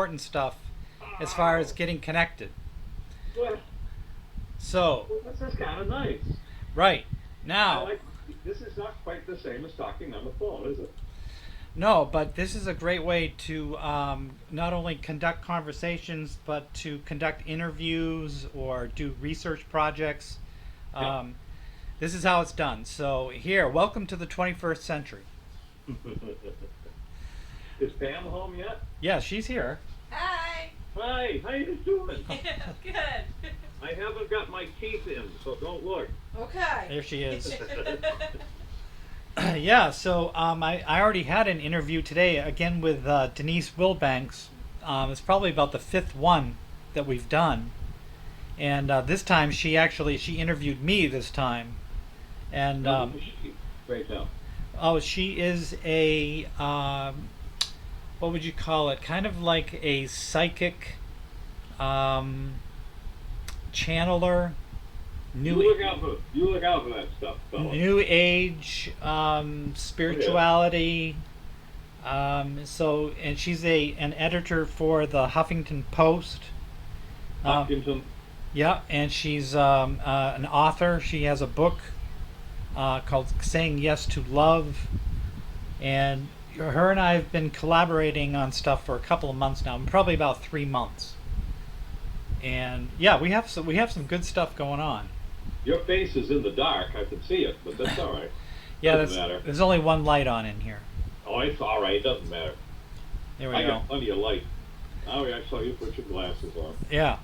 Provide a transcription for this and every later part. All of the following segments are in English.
important stuff as far as getting connected. Well, So, this is kind of nice. right I now, like. This is not quite the same as talking on the phone, is it? no, but this is a great way to not only conduct conversations, but to conduct interviews or do research projects. Yeah. Um, this is how it's done. So, here, welcome to the 21st century. Is Pam home yet? Yeah, she's here. Hi. Hi. How you doing? Good. I haven't got my teeth in, so don't look. Okay. There she is. Yeah, so I already had an interview today again with Denise Wilbanks. It's probably about the fifth one that we've done, and this time she interviewed me this time, and Right now. oh, she is a what would you call it? Kind of like a psychic channeler, You look out for that stuff, fella. new age spirituality. So, and she's an editor for the Huffington Post. Hopkinton. Yeah, and she's an author. She has a book called "Saying Yes to Love," and her and I have been collaborating on stuff for a couple of months now, probably about 3 months. And yeah, we have some good stuff going on. Your face is in the dark. I can see it, but that's all right. Yeah, Doesn't matter. there's only one light on in here. Oh, it's all right. It doesn't matter. There we I go. got plenty of light. Oh, yeah, I saw you put your glasses on. Yeah.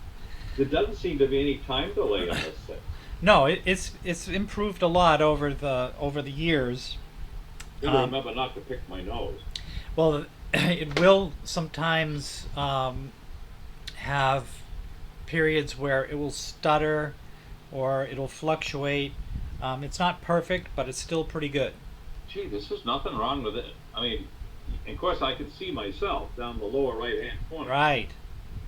There doesn't seem to be any time delay on this thing. No, it's improved a lot over the years. Gotta remember not to pick my nose. Well, it will sometimes have periods where it will stutter or it'll fluctuate. It's not perfect, but it's still pretty good. Gee, this is nothing wrong with it. I mean, of course, I can see myself down the lower right-hand corner. Right,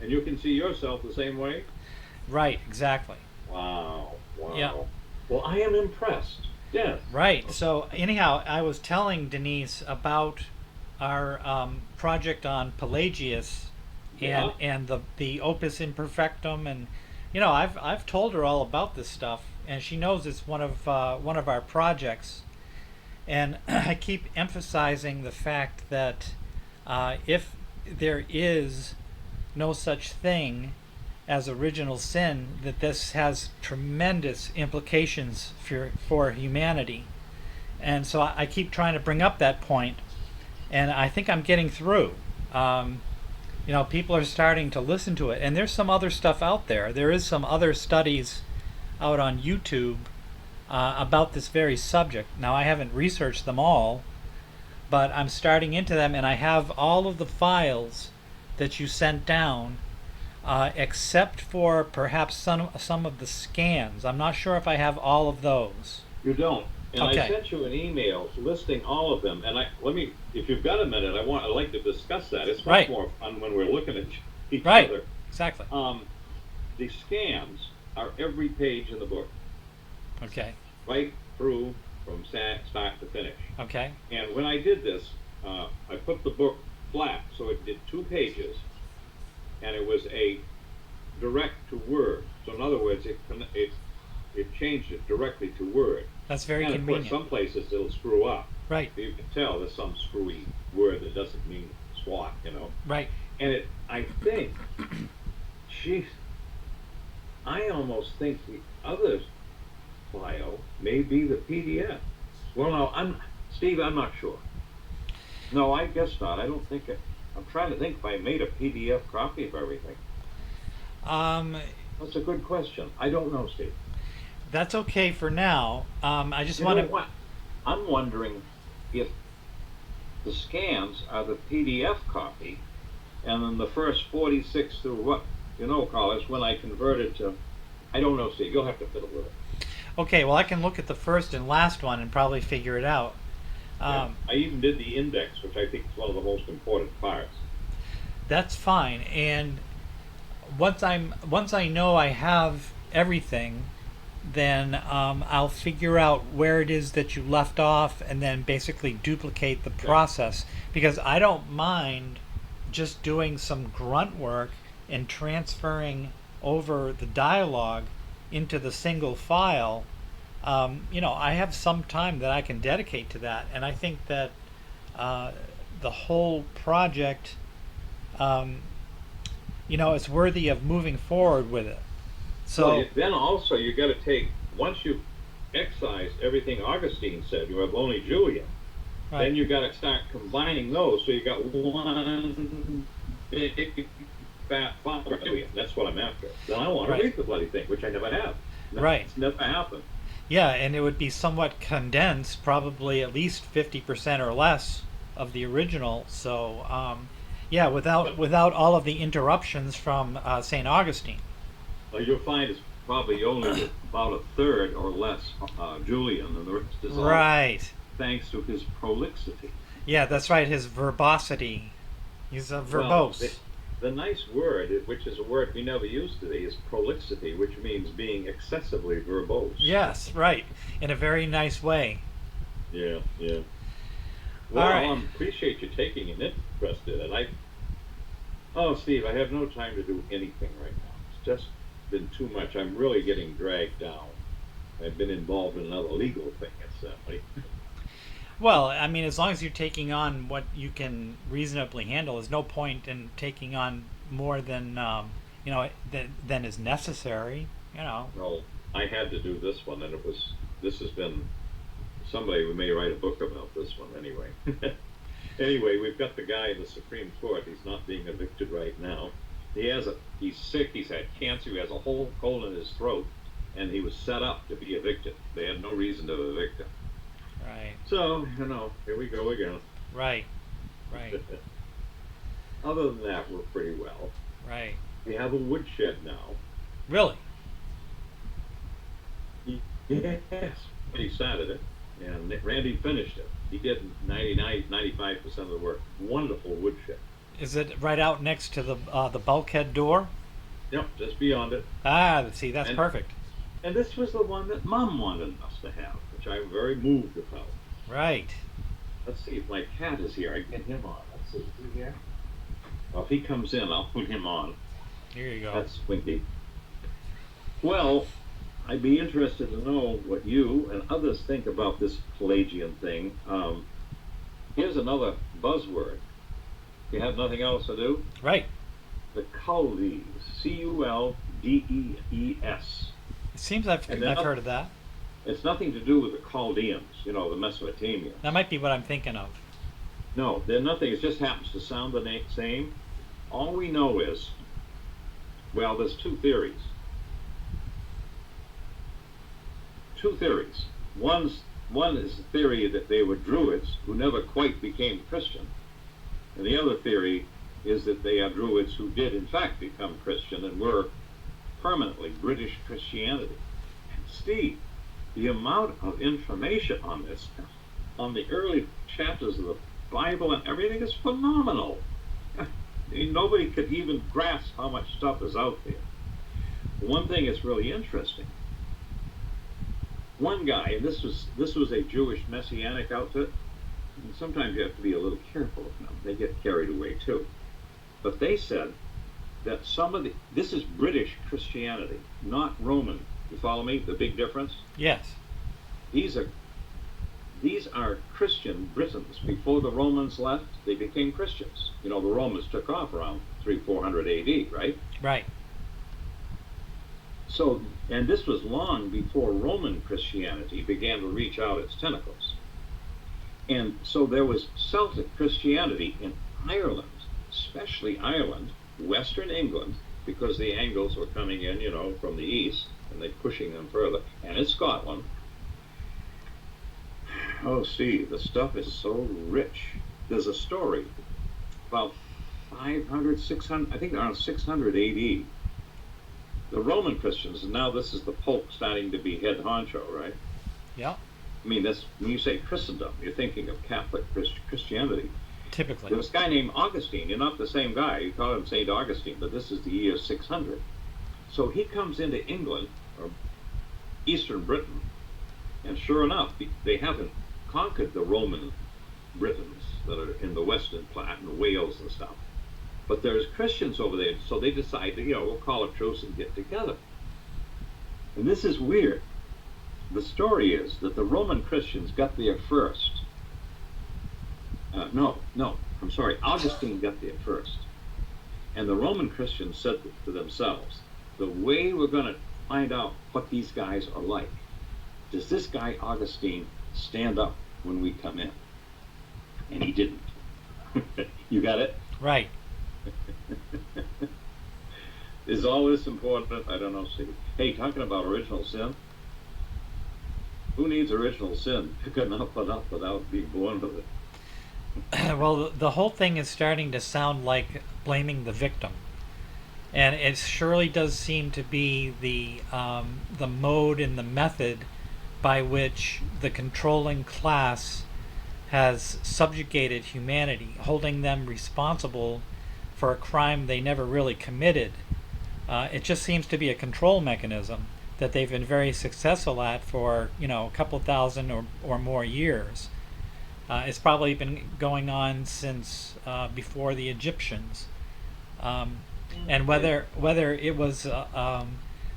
And you can see yourself the same way? right, exactly. Wow. Wow. Yeah. Well, I am impressed. Yes. Right. So anyhow, I was telling Denise about our project on Pelagius Yeah. and the Opus Imperfectum, and I've told her all about this stuff, and she knows it's one of our projects, and I keep emphasizing the fact that if there is no such thing as original sin, that this has tremendous implications for humanity. And so I keep trying to bring up that point, and I think I'm getting through. People are starting to listen to it, and there's some other stuff out there. There is some other studies out on YouTube about this very subject. Now, I haven't researched them all, but I'm starting into them, and I have all of the files that you sent down, except for perhaps some of the scans. I'm not sure if I have all of those. You don't. And Okay. I sent you an email listing all of them. And if you've got a minute, I'd like to discuss that. It's much Right. more fun when we're looking at each Right. other. Exactly. The scans are every page in the book, Okay. right through from start to finish. Okay. And when I did this, I put the book flat, so it did 2 pages, and it was a direct to Word. So in other words, it changed it directly to Word. That's very And of course, convenient. some places it'll screw up. Right. You can tell there's some screwy word that doesn't mean SWAT, Right. And I think, jeez, I almost think the other file may be the PDF. Well, no, Steve, I'm not sure. No, I guess not. I don't think I'm trying to think if I made a PDF copy of everything. That's a good question. I don't know, Steve. That's okay for now. I just You want know to. what? I'm wondering if the scans are the PDF copy, and then the first 46 through what Carl, is when I converted to. I don't know, Steve. You'll have to fiddle with it. Okay, well, I can look at the first and last one and probably figure it out. Yeah. I even did the index, which I think is one of the most important parts. That's fine. And once I know I have everything, then I'll figure out where it is that you left off, and then basically duplicate the process. Because I don't mind just doing some grunt work and transferring over the dialogue into the single file, I have some time that I can dedicate to that, and I think that uh, the whole project, um, is worthy of moving forward with it. Well, So, then also you got to take, once you've excised everything Augustine said, you have only Julian. right, Then you got to start combining those. So you got one big fat file for Julian. That's what I'm after. Then I want to right, read the bloody thing, which I never have. right. That's never happened. Yeah, and it would be somewhat condensed, probably at least 50% or less of the original. So, yeah, But without all of the interruptions from St. Augustine. you'll find it's probably only about a third or less Julian, and the rest is all Right. thanks to his prolixity. Yeah, that's right. His verbosity. He's Well, verbose. the nice word, which is a word we never use today, is prolixity, which means being excessively verbose. Yes, right. In a very nice way. Yeah, yeah. All Well, right. I appreciate you taking an interest in it. Oh, Steve, I have no time to do anything right now. It's just been too much. I'm really getting dragged down. I've been involved in another legal thing, incidentally. Well, I mean, as long as you're taking on what you can reasonably handle, there's no point in taking on more than than is necessary. You know. Well, I had to do this one, and this has been, somebody we may write a book about this one anyway. Anyway, we've got the guy in the Supreme Court. He's not being evicted right now. He's sick. He's had cancer. He has a whole hole in his throat, and he was set up to be evicted. They had no reason to evict him. Right. So, here we go again. Right. Right. Other than that, we're pretty well. Right. We have a woodshed now. Really. Yes. He started it, and Randy finished it. He did 95% of the work. Wonderful woodshed. Is it right out next to the bulkhead door? Yep, just beyond it. Ah, see, that's And perfect. and this was the one that Mom wanted us to have, which I'm very moved about. Right. Let's see if my cat is here. I can get him on. Let's see, is he here? Well, if he comes in, I'll put him on. Here you go. That's Winky. Well, I'd be interested to know what you and others think about this Pelagian thing. Here's another buzzword. You have nothing else to do? Right. The Chaldees. Culdees. It seems I've And they're I've not, heard of that. it's nothing to do with the Chaldeans, the Mesopotamians. That might be what I'm thinking of. No, they're nothing. It just happens to sound the same. All we know is, well, there's two theories. One is the theory that they were Druids who never quite became Christian, and the other theory is that they are Druids who did in fact become Christian and were permanently British Christianity. And Steve, the amount of information on this, on the early chapters of the Bible and everything is phenomenal. I mean, nobody could even grasp how much stuff is out there. One thing that's really interesting. One guy, and this was a Jewish messianic outfit, and sometimes you have to be a little careful of them. They get carried away too. But they said that this is British Christianity, not Roman. You follow me? The big difference? Yes. These are Christian Britons. Before the Romans left, they became Christians. The Romans took off around 400 AD, right? Right. So, and this was long before Roman Christianity began to reach out its tentacles. And so there was Celtic Christianity in Ireland, especially Ireland, Western England, because the Angles were coming in, from the east, and they're pushing them further, and in Scotland. Oh, Steve, the stuff is so rich. There's a story about 500, 600, I think around 600 AD. The Roman Christians, and now this is the Pope starting to be head honcho, right? Yeah. I mean, when you say Christendom, you're thinking of Catholic Christianity. Typically. There was a guy named Augustine. You're not the same guy. You call him St. Augustine, but this is the year 600. So he comes into England, or Eastern Britain, and sure enough, they haven't conquered the Roman Britons that are in the Western Platte and Wales and stuff. but there's Christians over there, so they decide to, we'll call a truce and get together. And this is weird. The story is that the Roman Christians got there first. I'm sorry, Augustine got there first. And the Roman Christians said to themselves, the way we're going to find out what these guys are like, does this guy Augustine stand up when we come in? And he didn't. You got it? Right. Is all this important? I don't know, Steve. Hey, talking about original sin, who needs original sin? You could not put up without being born with it. Well, the whole thing is starting to sound like blaming the victim, and it surely does seem to be the mode and the method by which the controlling class has subjugated humanity, holding them responsible for a crime they never really committed. It just seems to be a control mechanism that they've been very successful at for a couple thousand or more years. It's probably been going on since before the Egyptians, and whether it was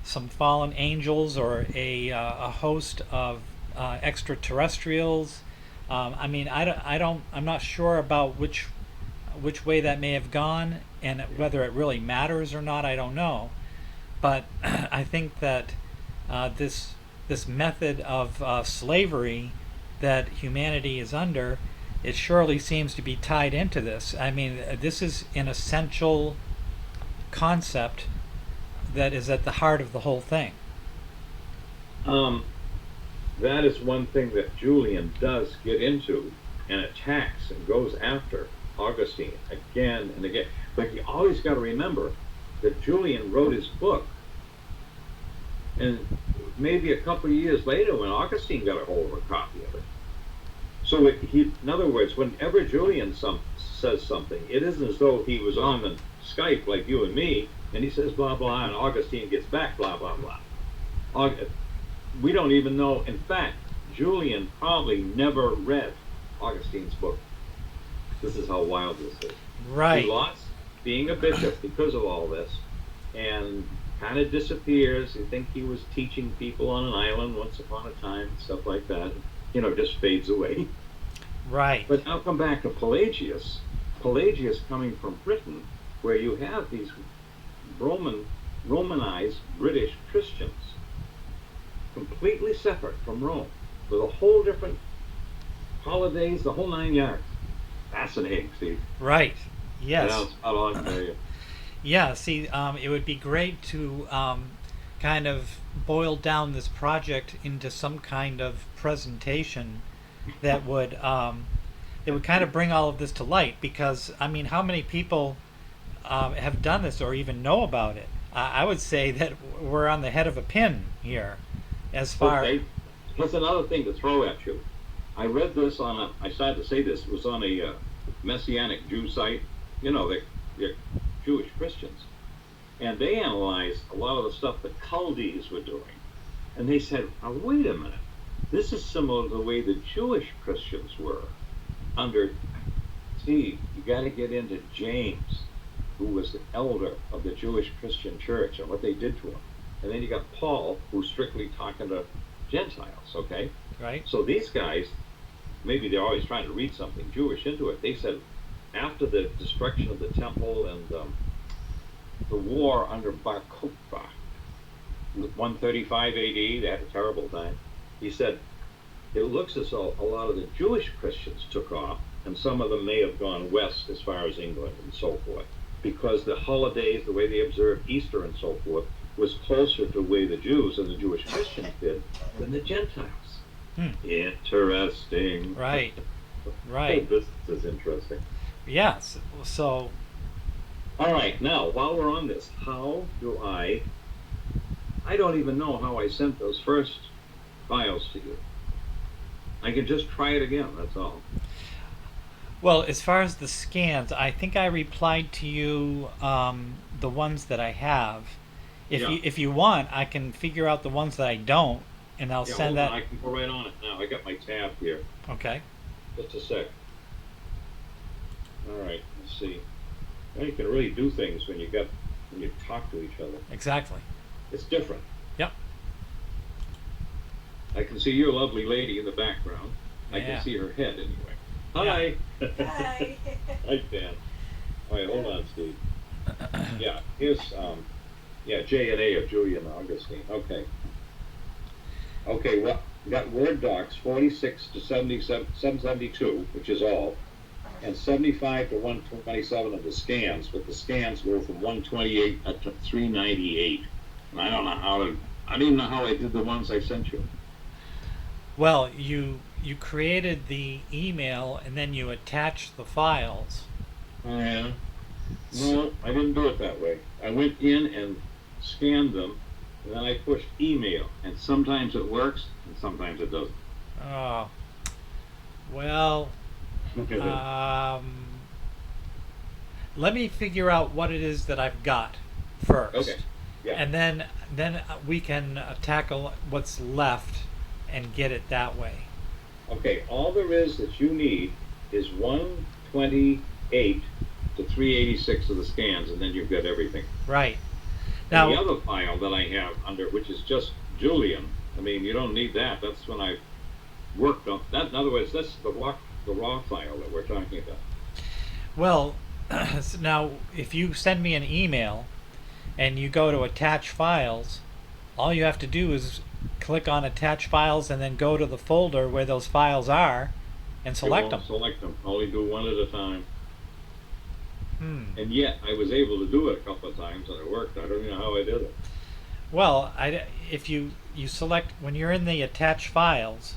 some fallen angels or a host of extraterrestrials. I'm not sure about which way that may have gone, and whether it really matters or not. I don't know, but I think that this method of slavery that humanity is under, it surely seems to be tied into this. I mean, this is an essential concept that is at the heart of the whole thing. That is one thing that Julian does get into and attacks and goes after Augustine again and again. But you always got to remember that Julian wrote his book, and maybe a couple of years later when Augustine got a hold of a copy of it. So in other words, whenever Julian says something, it isn't as though he was on the Skype like you and me, and he says blah blah, and Augustine gets back blah blah blah. We don't even know. In fact, Julian probably never read Augustine's book. This is how wild this is. Right. He lost being a bishop because of all this, and kind of disappears. You think he was teaching people on an island once upon a time, stuff like that. Just fades away. Right. But now come back to Pelagius. Pelagius coming from Britain, where you have these Romanized British Christians, completely separate from Rome, with a whole different holidays, the whole 9 yards. Fascinating, Steve. Right. Yes. Now it's not on for you. Yeah. See, it would be great to kind of boil down this project into some kind of presentation that would kind of bring all of this to light. Because how many people have done this or even know about it? I would say that we're on the head of a pin here, as far. Okay. Here's another thing to throw at you. I read this I decided to say this, was on a Messianic Jew site. They're Jewish Christians. And they analyzed a lot of the stuff the Chaldees were doing. And they said, oh, wait a minute. This is similar to the way the Jewish Christians were under. See, you got to get into James, who was the elder of the Jewish Christian church, and what they did to him. And then you got Paul, who's strictly talking to Gentiles, okay? Right. So these guys, maybe they're always trying to read something Jewish into it. They said, after the destruction of the temple and the war under Bar Kokhba, 135 AD, they had a terrible time. He said, it looks as though a lot of the Jewish Christians took off, and some of them may have gone west as far as England and so forth, because the holidays, the way they observed Easter and so forth, was closer to the way the Jews and the Jewish Christians did than the Gentiles. Interesting. Right. Right. This is interesting. Yes. So. All right. Now, while we're on this, how do I don't even know how I sent those first files to you. I can just try it again, that's all. Well, as far as the scans, I think I replied to you the ones that I have. If you want, I can figure out the ones that I don't, and I'll send that. I can go right on it now. I got my tab here. Okay. Just a sec. All right, let's see. Now you can really do things when you talk to each other. Exactly. It's different. Yep. I can see your lovely lady in the background. I Yeah. can see her head anyway. Hi. Hi. Hi, Dan. All right, hold on, Steve. Yeah, here's J and A of Julian Augustine. Okay. Okay, well, we got Word docs 46 to 772, which is all, and 75 to 127 of the scans, but the scans go from 128 up to 398. And I don't even know how I did the ones I sent you. Well, you created the email and then you attached the files. Oh, yeah. No, I didn't do it that way. I went in and scanned them, and then I pushed email, and sometimes it works, and sometimes it doesn't. Oh. Well, let me figure out what it is that I've got first. Okay. Yeah. And then we can tackle what's left and get it that way. Okay, all there is that you need is 128 to 386 of the scans, and then you've got everything. Right. Now, Now, the other file that I have under, which is just Julian, I mean, you don't need that. That's when I worked on that. In other words, that's the raw file that we're talking about. well, so now if you send me an email and you go to attach files, all you have to do is click on attach files and then go to the folder where those files are and select them. Select them. Only do one at a time. Hmm. And yet, I was able to do it a couple of times, and it worked. I don't even know how I did it. Well, if you select when you're in the attach files,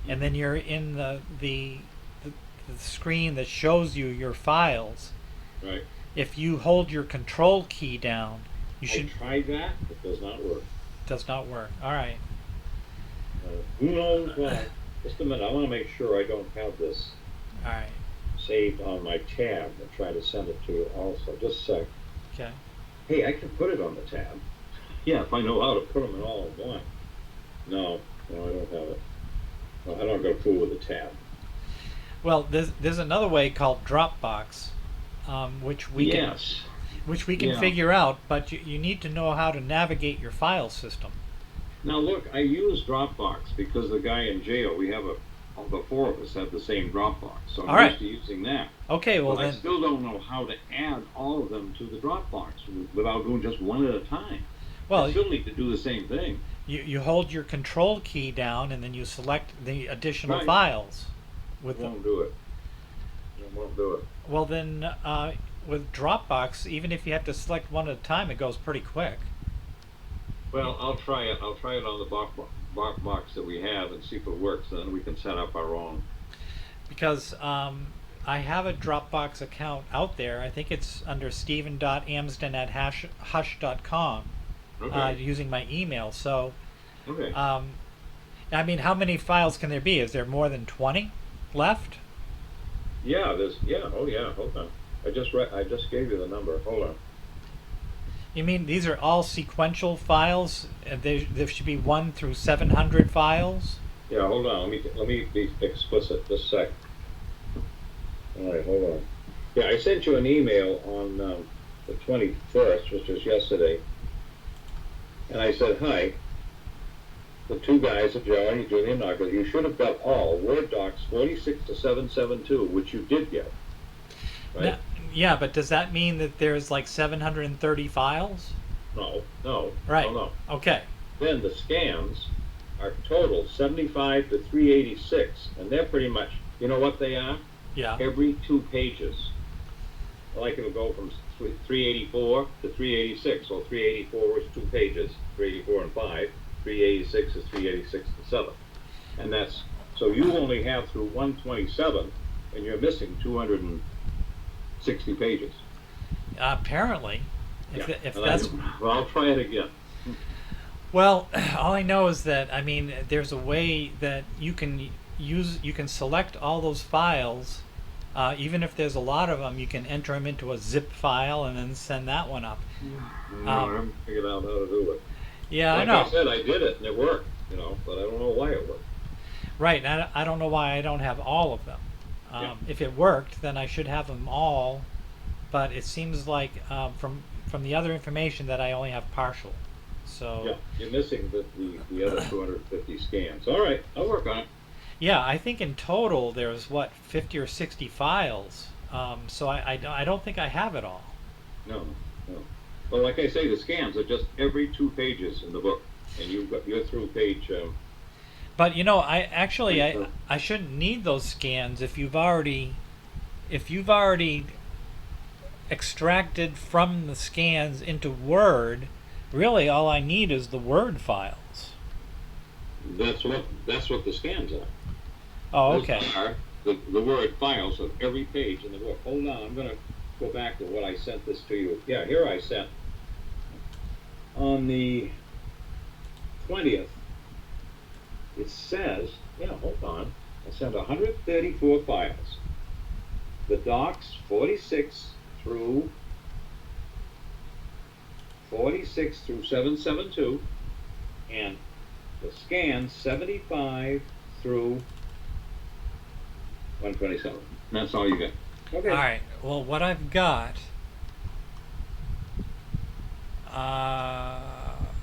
and then you're in the screen that shows you your files. Right. If you hold your control key down, you should. I tried that. It does not work. Does not work. All right. Who knows why? Just a minute. I want to make sure I don't have this All right. saved on my tab and try to send it to you also. Just a sec. Okay. Hey, I can put it on the tab. Yeah, if I know how to put them in all in one. No, I don't have it. Well, I don't go fool with the tab. Well, there's another way called Dropbox, which we can Yeah. figure out, but you need to know how to navigate your file system. Now look, I use Dropbox because the guy in jail, the four of us have the same Dropbox, so I'm All right. used to using that. Okay. Well But I then. still don't know how to add all of them to the Dropbox without doing just one at a time. Well, I still need to do the same thing. you hold your control key down and then you select the additional Right. files. It With won't do it. It won't do it. Well then, with Dropbox, even if you have to select one at a time, it goes pretty quick. Well, I'll try it. I'll try it on the box that we have and see if it works. Then we can set up our own. Because I have a Dropbox account out there. I think it's under steven.amsden at hush.com Okay. using my email. So, Okay. I mean, how many files can there be? Is there more than 20 left? Yeah. Oh yeah. Hold on. I just gave you the number. Hold on. You mean these are all sequential files? There should be 1 through 700 files? Yeah. Hold on. Let me be explicit. Just a sec. All right. Hold on. Yeah. I sent you an email on the 21st, which was yesterday, and I said, "Hi, the two guys at Joey, Julian Knuckles, you should have got all Word docs 46 to 772, which you did get." Right? Now, yeah, but does that mean that there's like 730 files? No. Right. No. Okay. Then the scans are total 75 to 386, and they're pretty much, you know what they are? Yeah. Every 2 pages. Like it'll go from 384 to 386. So 384 is 2 pages, 384 and 5. 386 is 386 and 7. And that's, so you only have through 127, and you're missing 260 pages. Apparently. Yeah. If And that's. well, I'll try it again. Well, all I know is that, I mean, there's a way that you can select all those files, even if there's a lot of them, you can enter them into a zip file and then send that one up. No, I haven't figured out how to do it. Yeah, Like I know. I said, I did it and it worked, but I don't know why it worked. Right, and I don't know why I don't have all of them. Yeah. If it worked, then I should have them all but it seems like from the other information that I only have partial. So Yeah, you're missing the other 250 scans. All right, I'll work on it. yeah, I think in total there's what 50 or 60 files. So I don't think I have it all. No, no. Well, like I say, the scans are just every 2 pages in the book, and you're through page. But I shouldn't need those scans if you've already extracted from the scans into Word. Really, all I need is the Word files. That's what the scans are. Oh, Those okay. are the Word files of every page in the book. Hold on, I'm gonna go back to what I sent this to you. Yeah, here I sent on the 20th. It says, yeah, hold on. I sent 134 files. The docs 46 through 772, and the scans 75 through 127. That's all you get. Okay. All right. Well, what I've got.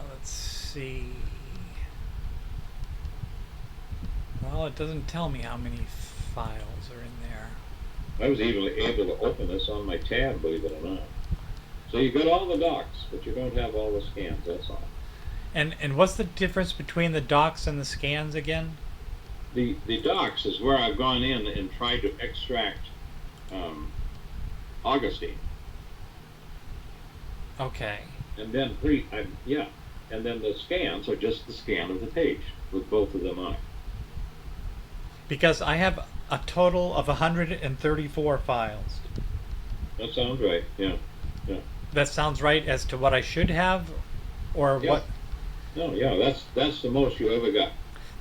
Let's see. Well, it doesn't tell me how many files are in there. I was even able to open this on my tab, believe it or not. So you got all the docs, but you don't have all the scans, that's all. And what's the difference between the docs and the scans again? The docs is where I've gone in and tried to extract Augustine. Okay. And then and then the scans are just the scan of the page with both of them on it. Because I have a total of 134 files. That sounds right. Yeah. That sounds right as to what I should have, or Yeah. what? No, yeah, that's the most you ever got.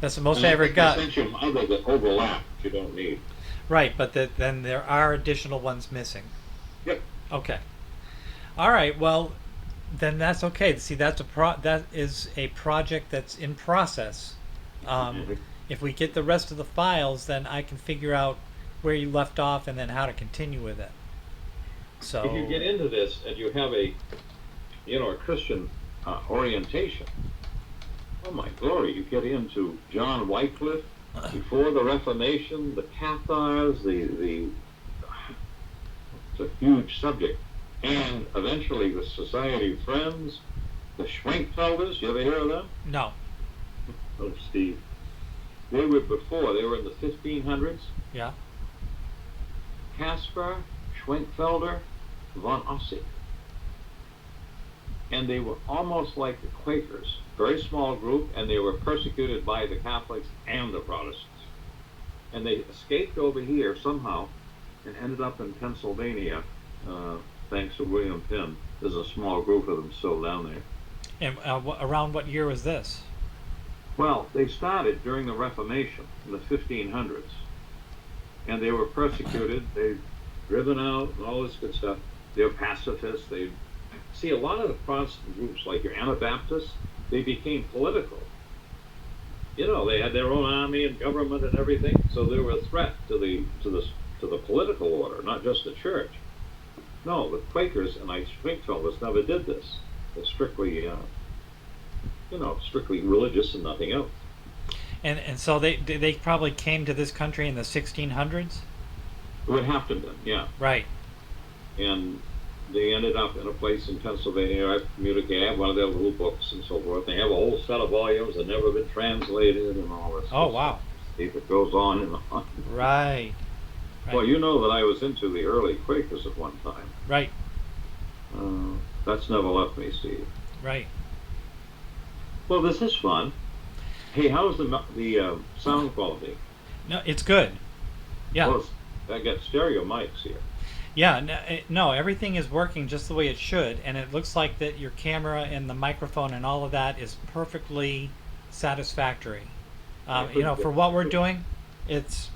That's the most And I ever think got. I sent you other that overlap that you don't need. Right, but then there are additional ones missing. Yep. Okay. All right. Well, then that's okay. See, that is a project that's in process. Mhm. If we get the rest of the files, then I can figure out where you left off and then how to continue with it. So If you get into this and you have a Christian orientation, oh my glory, you get into John Wycliffe before the Reformation, the Cathars, it's a huge subject, and eventually the Society of Friends, the Schwenkfelders. You ever hear of them? no. Oh, Steve. They were in the 1500s. Yeah. Caspar, Schwenkfelder, von Ossig. And they were almost like the Quakers, very small group, and they were persecuted by the Catholics and the Protestants. And they escaped over here somehow and ended up in Pennsylvania, thanks to William Penn. There's a small group of them still down there. And around what year was this? Well, they started during the Reformation in the 1500s, and they were persecuted. They driven out and all this good stuff. They were pacifists. They see a lot of the Protestant groups, like your Anabaptists, they became political. They had their own army and government and everything, so they were a threat to the political order, not just the church. No, the Quakers and Schwenkfelders never did this. They're strictly strictly religious and nothing else. And so they probably came to this country in the 1600s. It would have to have been, yeah. Right. And they ended up in a place in Pennsylvania. I have one of their little books and so forth. They have a whole set of volumes that never been translated and all this. Oh, wow. If it goes on and on. Right. Well, you know that I was into the early Quakers at one time. Right. That's never left me, Steve. Right. Well, this is fun. Hey, how's the sound quality? No, it's good. Yeah. Well, I got stereo mics here. Yeah, no, everything is working just the way it should, and it looks like that your camera and the microphone and all of that is perfectly satisfactory. For what we're doing, it's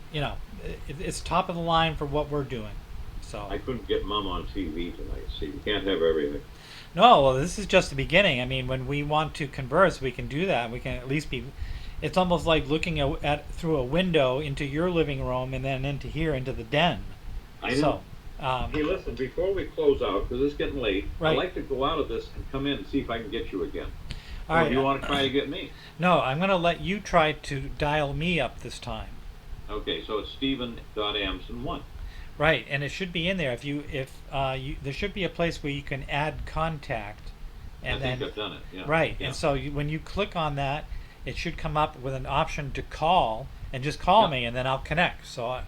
it's top of the line for what we're doing. So I couldn't get Mom on TV tonight. See, you can't have everything. no, well, this is just the beginning. I mean, when we want to converse, we can do that. We can at least be. It's almost like looking at through a window into your living room and then into here into the den. I know. Hey, listen, before we close out, because it's getting late, Right. I'd like to go out of this and come in and see if I can get you again. All Or right. do you want to try to get me? No, I'm going to let you try to dial me up this time. Okay, so it's Stephen.Amson1. Right, and it should be in there. There should be a place where you can add contact, I think I've done it, yeah. right, Yeah. and so when you click on that, it should come up with an option to call, and just call Yeah. me, and then I'll connect. So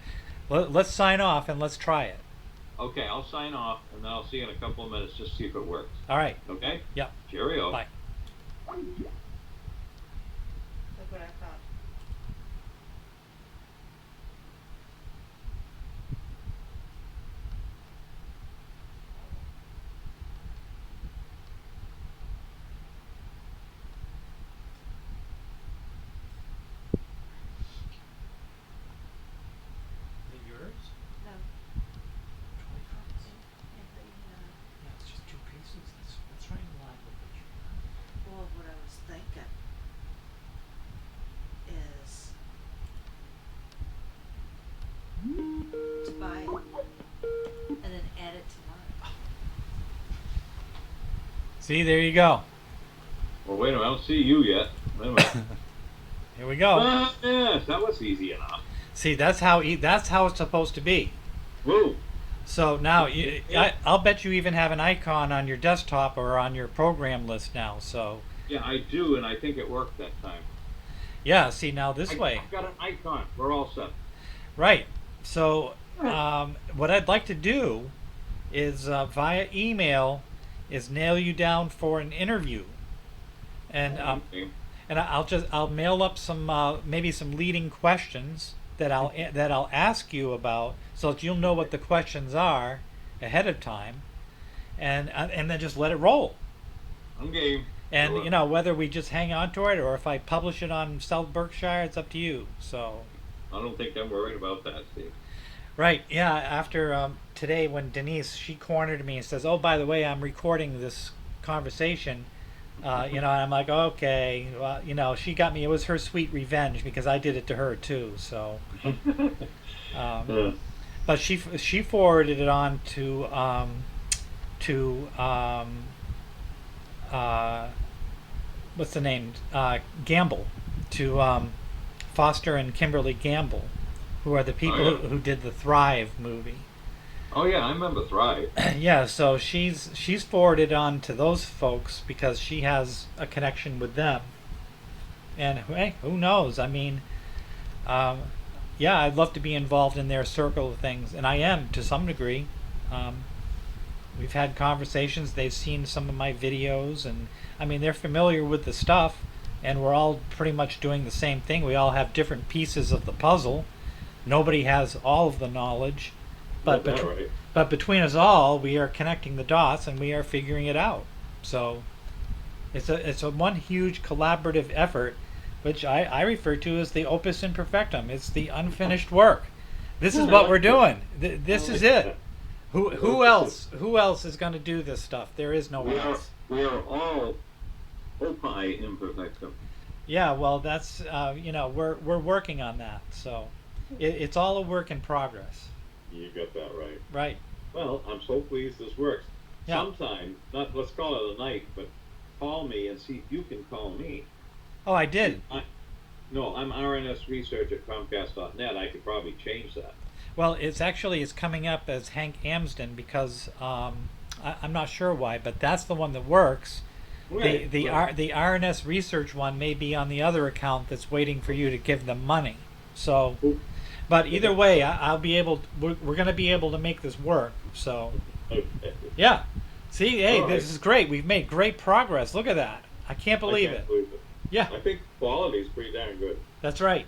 let's sign off and let's try it. Okay, I'll sign off, and then I'll see you in a couple of minutes just to see if it works. All right. Okay? Yep. Cheerio. Bye. Look what I found. Is it yours? No. 20 copies. Yeah, but, Yeah, it's just 2 pieces. That's right in line with what you. well, what I was thinking is to buy it and then add it to mine. See, there you go. Well, wait a minute, I don't see you yet. Wait a minute. Here we go. Yes, that was easy enough. See, that's how it's supposed to be. Woo! So now, I'll bet you even have an icon on your desktop or on your program list now. So Yeah, I do, and I think it worked that time. yeah, see now this way, I've got an icon. We're all set. right? So what I'd like to do is via email is nail you down for an interview, and Okay. I'll mail up some maybe some leading questions that I'll ask you about, so that you'll know what the questions are ahead of time, and then just let it roll. I'm game. And Sure. you know, whether we just hang on to it or if I publish it on South Berkshire, it's up to you. So I don't think I'm worried about that, Steve. right, yeah. After today, when Denise, she cornered me and says, "Oh, by the way, I'm recording this conversation." You know, and I'm like, okay, well, you know, she got me. It was her sweet revenge because I did it to her too. So, but she forwarded it on to what's the name? Gamble, to Foster and Kimberly Gamble, who are the people Oh, yeah. who did the Thrive movie. Oh yeah, I remember Thrive. Yeah, so she's forwarded on to those folks because she has a connection with them. And hey, who knows? I mean, yeah, I'd love to be involved in their circle of things, and I am to some degree. We've had conversations. They've seen some of my videos, and I mean, they're familiar with the stuff, and we're all pretty much doing the same thing. We all have different pieces of the puzzle. Nobody has all of the knowledge. But, Is that right? but between us all, we are connecting the dots and we are figuring it out. So it's a one huge collaborative effort, which I refer to as the opus imperfectum. It's the unfinished work. This is what we're doing. This is it. Who else is going to do this stuff? There is no one else. We are all opie imperfectum. Yeah, well, that's you know, we're working on that. So it's all a work in progress. You got that right. Right. Well, I'm so pleased this works. Yeah. Sometime, not let's call it a night, but call me and see if you can call me. Oh, I did. No, I'm RNS Research at Comcast.net. I could probably change that. Well, it's coming up as Hank AMSDEN because I'm not sure why, but that's the one that works. Right, The RNS Research one may be on the other account that's waiting for you to give them money. So, but either way, I'll be able. We're going to be able to make this work. So, Okay. yeah. See, hey, All right. this is great. We've made great progress. Look at that. I can't believe it. Yeah, I think quality is pretty darn good. that's right.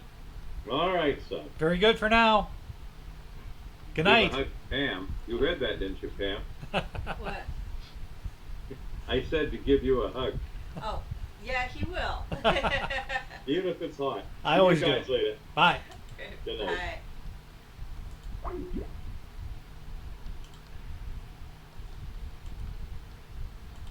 All right, son. Very good for now. Good Give a night. hug, Pam. You heard that, didn't you, Pam? What? I said to give you a hug, Oh, yeah, he will. even if it's hot. I See always you do. guys later. Bye. Good night. Bye.